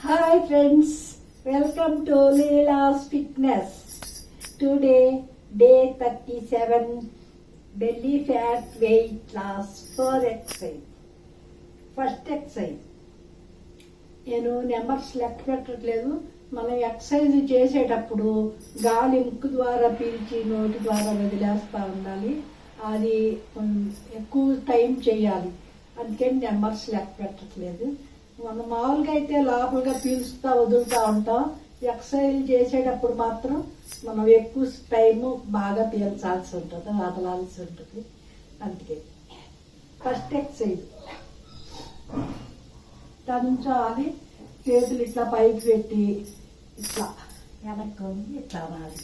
Hi friends, welcome to Leela's Fitness. Today, day 37, belly fat weight loss for exercise. First exercise. నేను numbers లెక్క పెట్టట్లేదు. మనం exercise చేసేటప్పుడు గాలి ముక్కు ద్వారా పీల్చి నోటి ద్వారా వదిలేస్తూ ఉండాలి. అది ఎక్కువ టైం చేయాలి. అందుకని నెంబర్స్ లెక్క పెట్టట్లేదు. మనం మామూలుగా అయితే లోపలుగా పీల్చుతా వదులుతూ ఉంటాం. ఎక్సర్సైజ్ చేసేటప్పుడు మాత్రం మనం ఎక్కువ టైము బాగా పీల్చాల్సి ఉంటుంది, వదలాల్సి ఉంటుంది. అందుకే ఫస్ట్ ఎక్సర్సైజ్ తంచాలి. చేతులు ఇట్లా పైకి పెట్టి ఇట్లా వెనక్కి ఇట్లా అనాలి.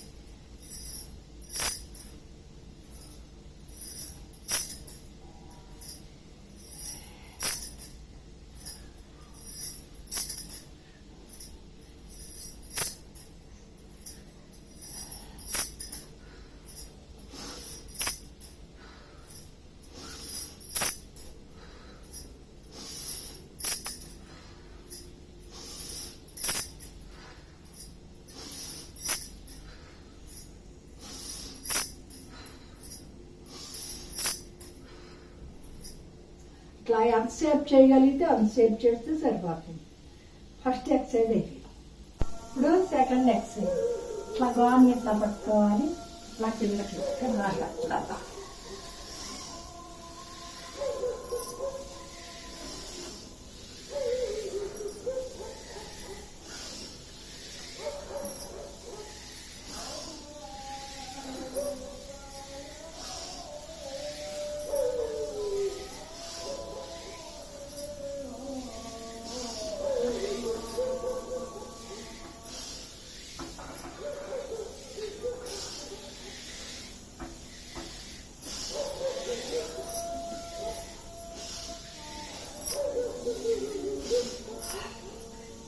ఇట్లా ఎంతసేపు చేయగలిగితే అంతసేపు చేస్తే సరిపోతుంది. ఫస్ట్ ఎక్సర్సైజ్ అయిపోయింది. ఇప్పుడు సెకండ్ ఎక్సర్సైజ్. ఇట్లా గాని ఇట్లా పట్టుకోవాలి. ఇట్లా కిందకి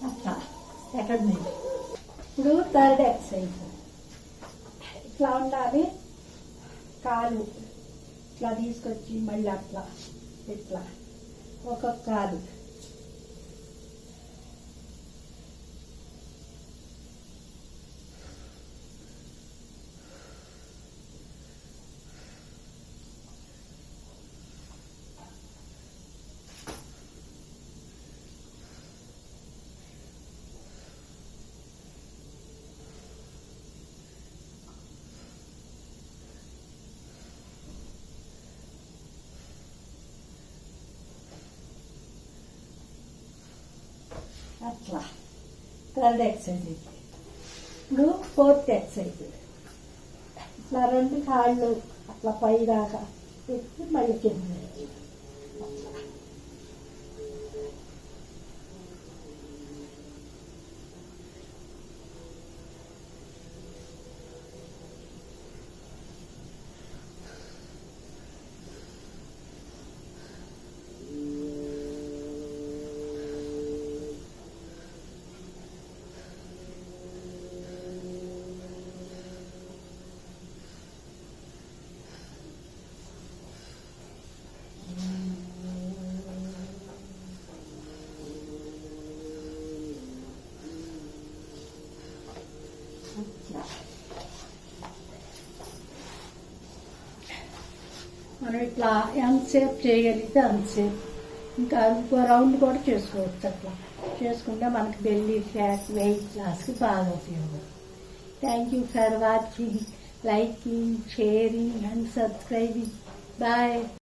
ఇట్లా సెకండ్ మీద. ఇప్పుడు థర్డ్ ఎక్సర్సైజ్. ఇట్లా ఉండాలి. కాలు ఇట్లా తీసుకొచ్చి మళ్ళీ అట్లా ఇట్లా ఒక్కొక్క కాలు అట్లా. Third exercise. ఇప్పుడు ఫోర్త్ ఎక్సర్సైజ్. ఇట్లా రెండు కాళ్ళు అట్లా పై దాకా పెట్టి మళ్ళీ కింద మనం ఇట్లా ఎంతసేపు చేయగలిగితే అంతసేపు. ఇంకా ఇంకో రౌండ్ కూడా చేసుకోవచ్చు. అట్లా చేసుకుంటే మనకి బెల్లీ ఫ్యాట్ వెయిట్ లాస్కి బాగా ఉపయోగం. Thank you for watching, liking, sharing and subscribing. Bye.